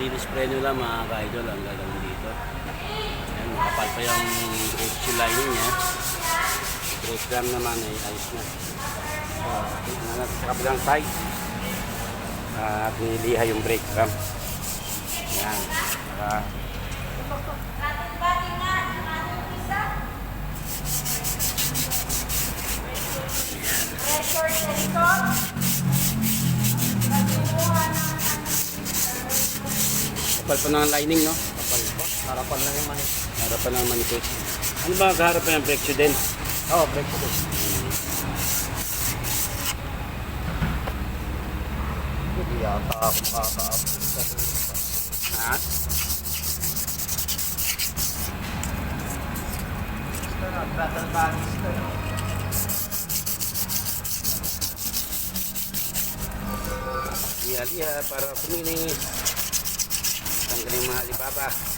linis preno lang mga ka-idol ang gagawin dito. Ayan, makapal pa yung brake shoe lining niya. Brake drum naman ay ayos na. So, sa kabilang side at niliha yung brake drum. Ayan. Kapal pa ng lining, no? Kapal po. Harapan lang yung manis. Harapan ng manipis. Ano ba kaharapan ng brake shoe din? Oo, brake po. Hindi yata ako makaka-upload sa Ha? battle bags ito. Liha-liha para kuminis. Tanggalin mga alibaba.